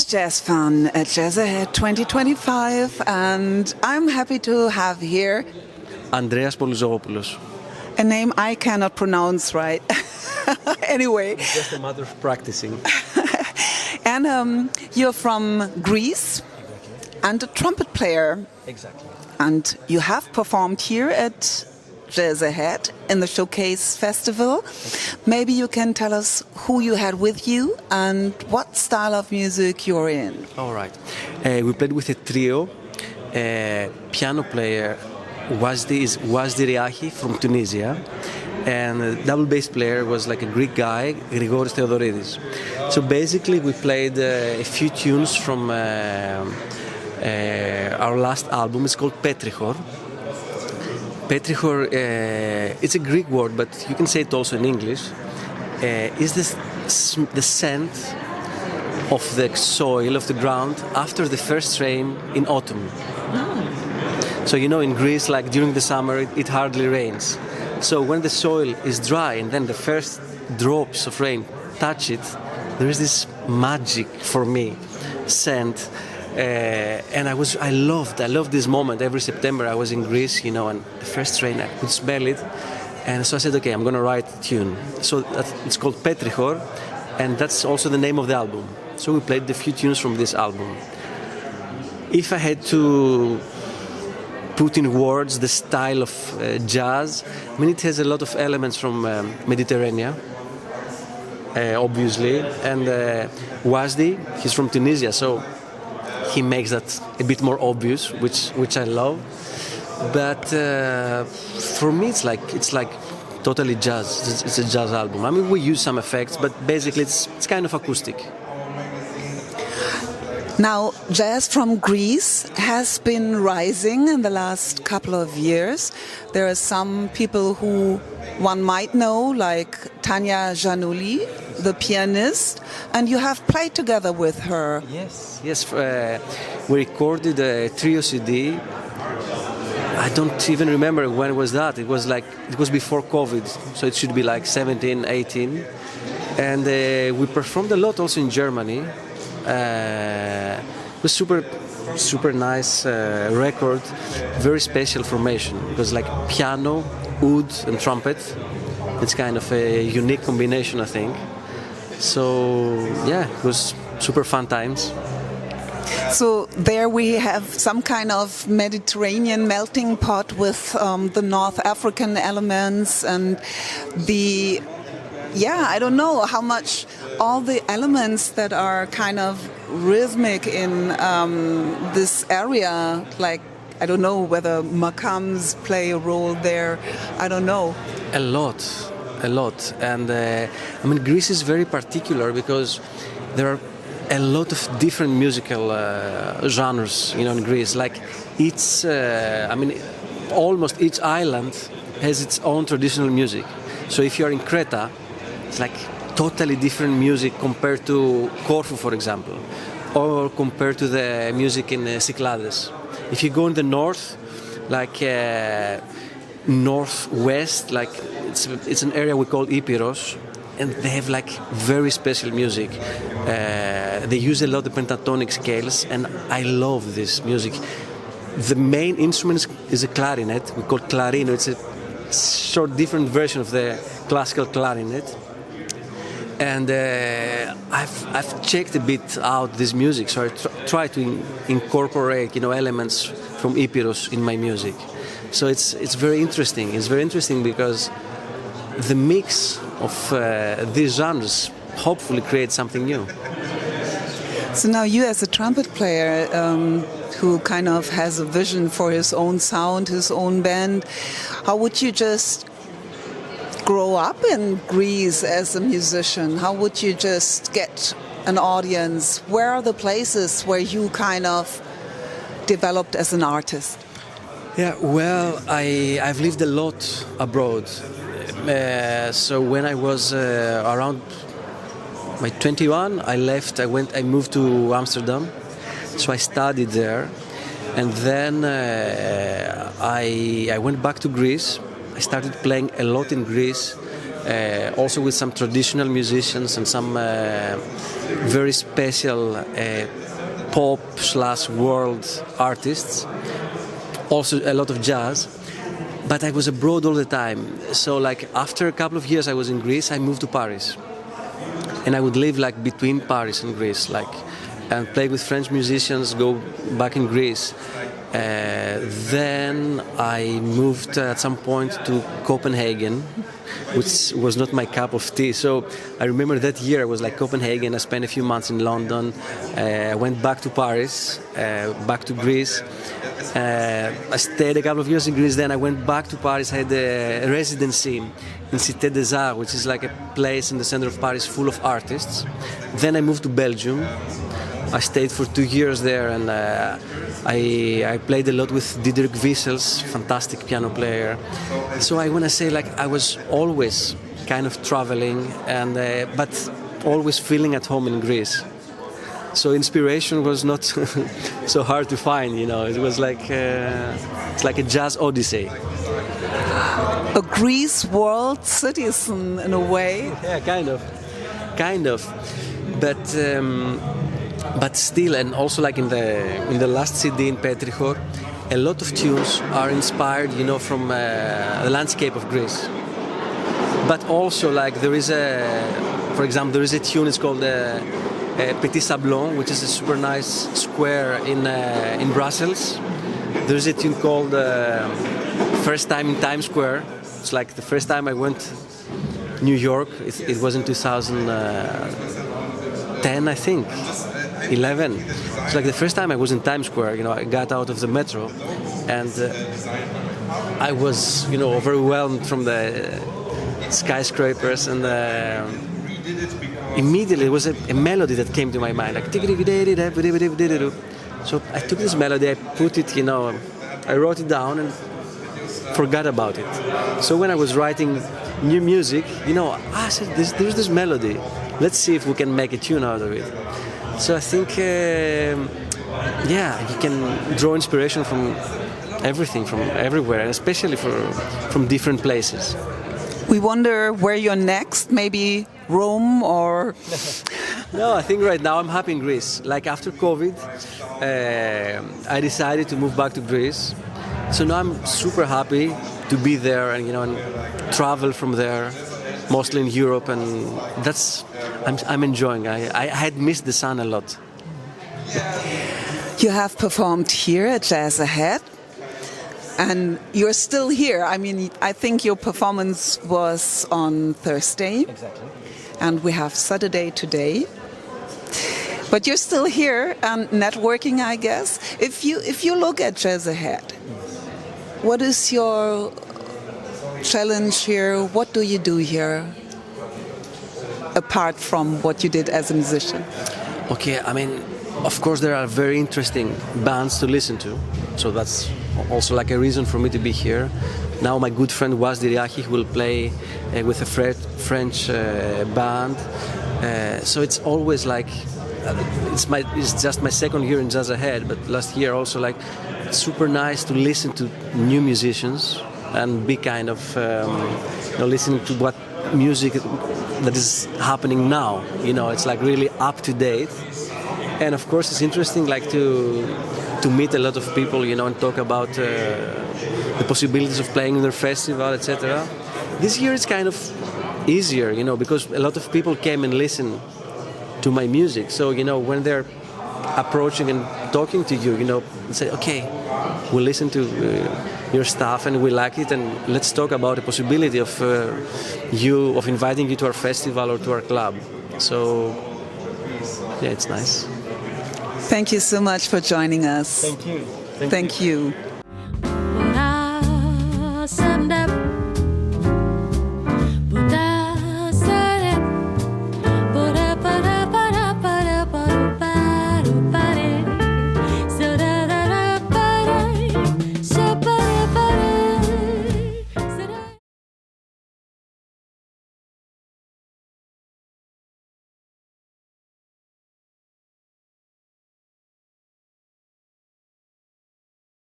Jazz Fun at Jazzahead 2025, and I'm happy to have here Andreas Polyzogopoulos. a name I cannot pronounce right. Anyway. It's just a matter of practicing. And you're from Greece and a trumpet player. Exactly. And you have performed here at Jazzahead in the Showcase Festival. Maybe you can tell us who you had with you and what style of music you're in. All right. We played with a trio. Piano player Wazdi Riahi from Tunisia, and the double bass player was like a Greek guy, Grigoris Theodoridis. So basically we played a few tunes from our last album. It's called Petrichor. Petrichor, it's a Greek word, but you can say it also in English. Is the scent of the soil, of the ground, after the first rain in autumn. So you know, in Greece, like during the summer, it hardly rains. So when the soil is dry and then the first drops of rain touch it, there is this magic for me, scent. And I loved this moment. Every September I was in Greece, you know, and the first rain, I could smell it. And so I said, okay, I'm going to write a tune. So it's called Petrichor, and that's also the name of the album. So we played a few tunes from this album. If I had to put in words the style of jazz, I mean, it has a lot of elements from Mediterranean, obviously. And Wazdi, he's from Tunisia, so he makes that a bit more obvious, which I love. But for me, it's like totally jazz. It's a jazz album. I mean, we use some effects, but basically it's kind of acoustic. Now, jazz from Greece has been rising in the last couple of years. There are some people who one might know, like Tanya Giannulli, the pianist, and you have played together with her. Yes. We recorded a trio CD. I don't even remember when was that. It was before COVID, so it should be like 17, 18. And we performed a lot also in Germany. It was super nice record, very special formation. It was like piano, oud and trumpet. It's kind of a unique combination, I think. So yeah, it was super fun times. So there we have some kind of Mediterranean melting pot with the North African elements and I don't know how much all the elements that are kind of rhythmic in this area, like, I don't know whether makams play a role there, I don't know. A lot. And I mean, Greece is very particular because there are a lot of different musical genres, you know, in Greece. Like almost each island has its own traditional music. So if you're in Creta, it's like totally different music compared to Corfu, for example, or compared to the music in Cyclades. If you go in the north, like northwest, like it's an area we call Epirus, and they have like very special music. They use a lot of pentatonic scales, and I love this music. The main instrument is a clarinet. We call it clarino. It's a short, different version of the classical clarinet. And I've checked a bit out this music, so I try to incorporate, you know, elements from Epirus in my music. So it's very interesting. It's very interesting because the mix of these genres hopefully creates something new. So now you, as a trumpet player who kind of has a vision for his own sound, his own band, how would you just grow up in Greece as a musician? How would you just get an audience? Where are the places where you kind of developed as an artist? Yeah, well, I've lived a lot abroad. So when I was around my 21, I moved to Amsterdam. So I studied there, and then I went back to Greece. I started playing a lot in Greece, also with some traditional musicians and some very special pop/world artists. Also a lot of jazz. But I was abroad all the time. So like after a couple of years I was in Greece, I moved to Paris. And I would live like between Paris and Greece, like, and play with French musicians, go back in Greece. Then I moved at some point to Copenhagen, which was not my cup of tea. So I remember that year I was like Copenhagen, I spent a few months in London, I went back to Paris, back to Greece. I stayed a couple of years in Greece, then I went back to Paris, I had a residency in Cité des Arts, which is like a place in the center of Paris full of artists. Then I moved to Belgium. I stayed for 2 years there, and I played a lot with Diederik Wissels, fantastic piano player. So I want to say, like, I was always kind of traveling, and but always feeling at home in Greece. So inspiration was not so hard to find, you know. It was like it's like a jazz odyssey. A Greece world citizen in a way. Yeah, kind of. But still, and also like in the last CD in Petrichor, a lot of tunes are inspired, you know, from the landscape of Greece. But also, like, there is for example, there is a tune. It's called Petit Sablon, which is a super nice square in Brussels. There is a tune called First Time in Times Square. It's like the first time I went New York. It was in 2010, I think. 11. It's like the first time I was in Times Square, you know, I got out of the metro and I was, you know, overwhelmed from the skyscrapers, and immediately it was a melody that came to my mind, like so I took this melody, I put it, you know, I wrote it down and forgot about it. So when I was writing new music, you know, I said, there's this melody, let's see if we can make a tune out of it. So I think, you can draw inspiration from everything, from everywhere, and especially from different places. We wonder where you're next, maybe Rome or... No, I think right now I'm happy in Greece. Like after COVID, I decided to move back to Greece. So now I'm super happy to be there and, you know, and travel from there, mostly in Europe, and I'm enjoying. I had missed the sun a lot. You have performed here at Jazzahead, and you're still here. I mean, I think your performance was on Thursday. Exactly. And we have Saturday today. But you're still here and networking, I guess. If you look at Jazzahead, what is your challenge here? What do you do here, apart from what you did as a musician? Okay, I mean, of course there are very interesting bands to listen to, so that's also like a reason for me to be here. Now my good friend Was Diriachi will play with a French band, so it's always like it's just my second year in Jazzahead, but last year also like super nice to listen to new musicians and be kind of listening to what music that is happening now. You know, it's like really up to date, and of course it's interesting like to meet a lot of people, you know, and talk about the possibilities of playing in their festival, etc. This year it's kind of easier, you know, because a lot of people came and listened to my music. So, you know, when they're approaching and talking to you, you know, say, okay, we'll listen to your stuff and we like it, and let's talk about the possibility of inviting you to our festival or to our club. So, yeah, it's nice. Thank you so much for joining us. Thank you. Thank you.